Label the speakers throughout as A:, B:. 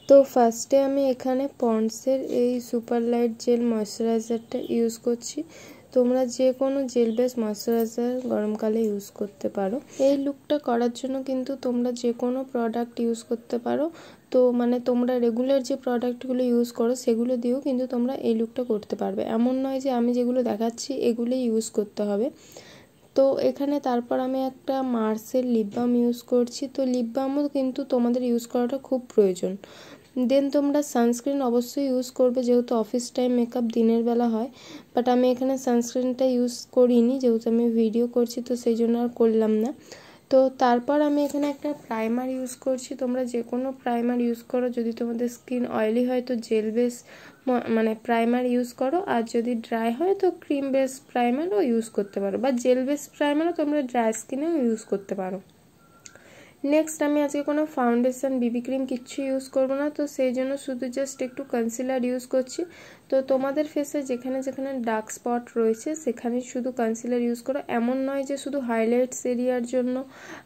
A: তো ফার্স্টে আমি এখানে পন্ডসের এই সুপার লাইট জেল ময়শ্চারাইজারটা ইউজ করছি। তোমরা যে কোনো জেল বেস ময়শ্চারাইজার গরমকালে ইউজ করতে পারো। এই লুকটা করার জন্য কিন্তু তোমরা যে কোনো প্রোডাক্ট ইউজ করতে পারো। তো মানে তোমরা রেগুলার যে প্রোডাক্টগুলো ইউজ করো সেগুলো দিয়েও কিন্তু তোমরা এই লুকটা করতে পারবে। এমন নয় যে আমি যেগুলো দেখাচ্ছি এগুলোই ইউজ করতে হবে। তো এখানে তারপর আমি একটা মার্সের লিপ বাম ইউজ করছি। তো লিপ বামও কিন্তু তোমাদের ইউজ করাটা খুব প্রয়োজন। দেন তোমরা সানস্ক্রিন অবশ্যই ইউজ করবে, যেহেতু অফিস টাইম মেকআপ দিনের বেলা হয়। বাট আমি এখানে সানস্ক্রিনটা ইউজ করিনি, যেহেতু আমি ভিডিও করছি তো সেই জন্য আর করলাম না। তো তারপর আমি এখানে একটা প্রাইমার ইউজ করছি। তোমরা যে কোনো প্রাইমার ইউজ করো, যদি তোমাদের স্কিন অয়েলি হয় তো জেল বেস মানে প্রাইমার ইউজ করো, আর যদি ড্রাই হয় তো ক্রিম বেস প্রাইমারও ইউজ করতে পারো, বা জেল বেস প্রাইমারও তোমরা ড্রাই স্কিনেও ইউজ করতে পারো। নেক্সট আমি আজকে কোনো ফাউন্ডেশন বিবি ক্রিম কিচ্ছু ইউজ করব না, তো সেই জন্য শুধু জাস্ট একটু কনসিলার ইউজ করছি। তো তোমাদের ফেসে যেখানে যেখানে ডার্ক স্পট রয়েছে সেখানে শুধু কনসিলার ইউজ করো। এমন নয় যে শুধু হাইলাইটস এরিয়ার জন্য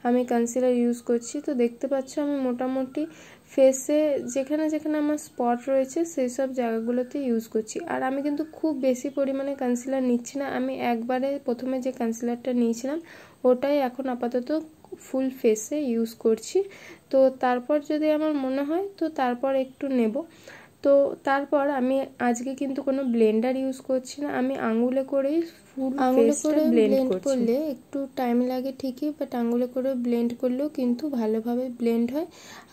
A: আমি কনসিলার ইউজ করছি। তো দেখতে পাচ্ছ আমি মোটামুটি ফেসে যেখানে যেখানে আমার স্পট রয়েছে সেই সব জায়গাগুলোতে ইউজ করছি। আর আমি কিন্তু খুব বেশি পরিমাণে কনসিলার নিচ্ছি না, আমি একবারে প্রথমে যে কনসিলারটা নিয়েছিলাম ওটাই এখন আপাতত ফুল ফেসে ইউজ করছি। তো তারপর যদি আমার মনে হয় তো তারপর একটু নেব। তো তারপর আমি আজকে কিন্তু কোনো ব্লেন্ডার ইউজ করছি না, আমি আঙুলে করেই ফুল ফেসটা ব্লেন্ড করলে একটু টাইম লাগে ঠিকই, বাট আঙুলে করে ব্লেন্ড করলেও কিন্তু ভালোভাবে ব্লেন্ড হয়।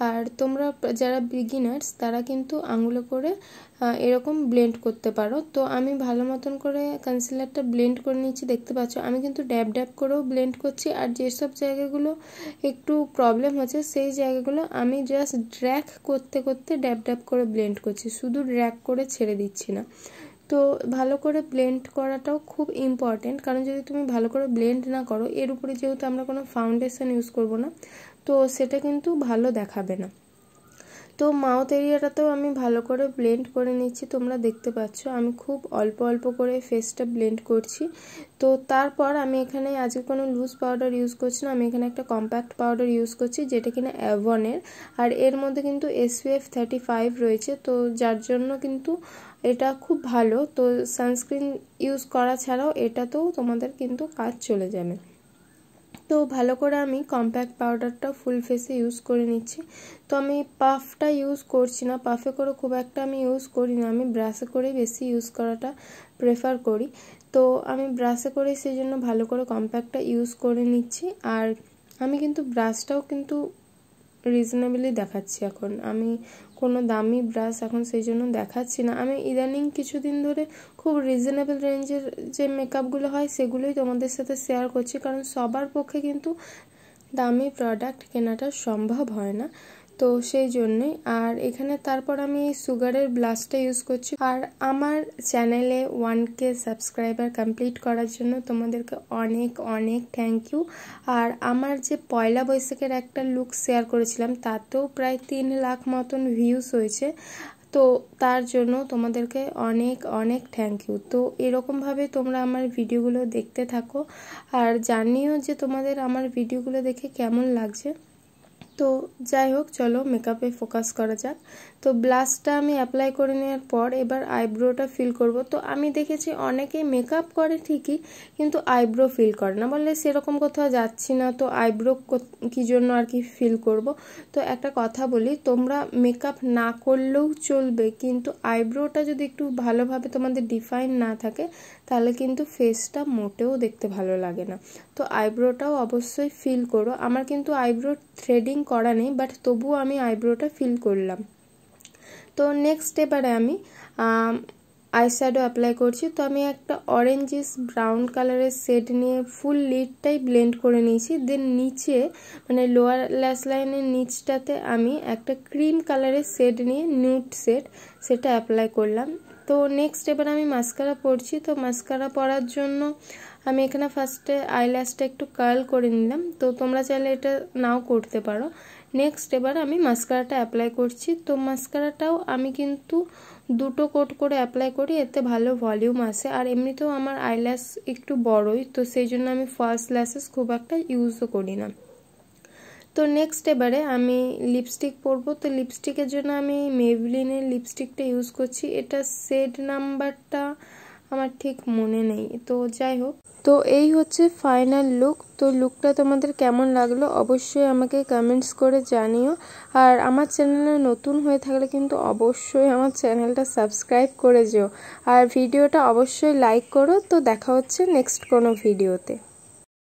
A: আর তোমরা যারা বিগিনার্স তারা কিন্তু আঙুলে করে এরকম ব্লেন্ড করতে পারো। তো আমি ভালো মতন করে কনসিলারটা ব্লেন্ড করে নিচ্ছি। দেখতে পাচ্ছ আমি কিন্তু ড্যাব ড্যাব করেও ব্লেন্ড করছি, আর যেসব জায়গাগুলো একটু প্রবলেম হচ্ছে সেই জায়গাগুলো আমি জাস্ট ড্র্যাগ করতে করতে ড্যাব ড্যাব করে ব্লেন্ড করছি, শুধু ড্র্যাগ করে ছেড়ে দিচ্ছি না। তো ভালো করে ব্লেন্ড করাটাও খুব ইম্পর্টেন্ট, কারণ যদি তুমি ভালো করে ব্লেন্ড না করো, এর উপরে যেহেতু আমরা কোনো ফাউন্ডেশন ইউজ করব না, তো সেটা কিন্তু ভালো দেখাবে না। তো মাউথ এরিয়াটাতেও আমি ভালো করে ব্লেন্ড করে নিচ্ছি। তোমরা দেখতে পাচ্ছ আমি খুব অল্প অল্প করে ফেসটা ব্লেন্ড করছি। তো তারপর আমি এখানে আজকে কোনো লুজ পাউডার ইউজ করছি না, আমি এখানে একটা কম্প্যাক্ট পাউডার ইউজ করছি যেটা কিনা অ্যাভনের, আর এর মধ্যে কিন্তু SPF 35 রয়েছে, তো যার জন্য কিন্তু এটা খুব ভালো। তো সানস্ক্রিন ইউজ করা ছাড়াও এটাতেও তোমাদের কিন্তু কাজ চলে যাবে। তো ভালো করে আমি কম্প্যাক্ট পাউডারটা ফুল ফেসে ইউজ করে নিচ্ছি। তো আমি পাফটা ইউজ করছি না, পাফে করে খুব একটা আমি ইউজ করি না, আমি ব্রাশে করে বেশি ইউজ করাটা প্রেফার করি। তো আমি ব্রাশে করে সেই জন্য ভালো করে কম্প্যাক্টটা ইউজ করে নিচ্ছি। আর আমি কিন্তু ব্রাশটাও কিন্তু রিজনেবলি দেখাচ্ছি, এখন আমি কোনো দামি ব্রাশ এখন সেই জন্য দেখাচ্ছি না। আমি ইদানিং কিছুদিন ধরে খুব রিজনেবল রেঞ্জের যে মেকআপগুলো হয় সেগুলোই তোমাদের সাথে শেয়ার করছি, কারণ সবার পক্ষে কিন্তু দামি প্রোডাক্ট কেনাটা সম্ভব হয় না, তো সেই জন্যই। আর এখানে তারপর আমি এই সুগারের ব্লাশটা ইউজ করছি। আর আমার চ্যানেলে 1K সাবস্ক্রাইবার কমপ্লিট করার জন্য তোমাদেরকে অনেক অনেক থ্যাংক ইউ। আর আমার যে পয়লা বৈশাখের একটা লুক শেয়ার করেছিলাম তাতেও প্রায় 3 লাখ মতন ভিউজ হয়েছে, তো তার জন্য তোমাদেরকে অনেক অনেক থ্যাংক ইউ। তো এরকমভাবে তোমরা আমার ভিডিওগুলো দেখতে থাকো, আর জানিও যে তোমাদের আমার ভিডিওগুলো দেখে কেমন লাগছে। তো যাই হোক, চলো মেকআপে ফোকাস করা যাক। তো ব্লাশটা আমি অ্যাপ্লাই করে নেওয়ার পর এবার আইব্রোটা ফিল করব। তো আমি দেখেছি অনেকেই মেকআপ করে ঠিকই কিন্তু আইব্রো ফিল করে না, বললে সেরকম কোথাও যাচ্ছি না তো আইব্রো কী জন্য আর কি ফিল করব। তো একটা কথা বলি, তোমরা মেকআপ না করলেও চলবে, কিন্তু আইব্রোটা যদি একটু ভালোভাবে তোমাদের ডিফাইন না থাকে তাহলে কিন্তু ফেসটা মোটেও দেখতে ভালো লাগে না। তো আইব্রোটাও অবশ্যই ফিল করো। আমার কিন্তু আইব্রো থ্রেডিং করা নেই, বাট তবুও আমি আইব্রোটা ফিল করলাম। তো নেক্সট এবারে আমি আইশ্যাডো অ্যাপ্লাই করছি। তো আমি একটা অরেঞ্জিস ব্রাউন কালারের শেড নিয়ে ফুল লিডটাই ব্লেন্ড করে নিয়েছি। দেন নিচে মানে লোয়ার ল্যাশ লাইনের নিচটাতে আমি একটা ক্রিম কালারের শেড নিয়ে নিউড শেড সেটা অ্যাপ্লাই করলাম। তো নেক্সট এবার আমি মাস্কারা পরছি। তো মাস্কারা পরার জন্য আমি এখানে ফার্স্টে আইল্যাশটা একটু কার্ল করে নিলাম, তো তোমরা চাইলে এটা নাও করতে পারো। নেক্সট এবার আমি মাস্কারাটা অ্যাপ্লাই করছি। তো মাস্কারাটাও আমি কিন্তু 2টো কোট করে অ্যাপ্লাই করি, এতে ভালো ভলিউম আসে। আর এমনিতেও আমার আইল্যাশ একটু বড়ই, তো সেই জন্য আমি ফার্স্ট ল্যাশেস খুব একটা ইউজও করি না। তো নেক্সট এবারে আমি লিপস্টিক পরবো। তো লিপস্টিকের জন্য আমি মেবলিনের লিপস্টিকটা ইউজ করছি। এটা শেড নাম্বারটা আমার ঠিক মনে নেই, তো যাই হোক। তো এই হচ্ছে ফাইনাল লুক। তো লুকটা তোমাদের কেমন লাগলো অবশ্যই আমাকে কমেন্টস করে জানিও। আর আমার চ্যানেলে নতুন হয়ে থাকলে কিন্তু অবশ্যই আমার চ্যানেলটা সাবস্ক্রাইব করে যেও, আর ভিডিওটা অবশ্যই লাইক করো। তো দেখা হচ্ছে নেক্সট কোনো ভিডিওতে।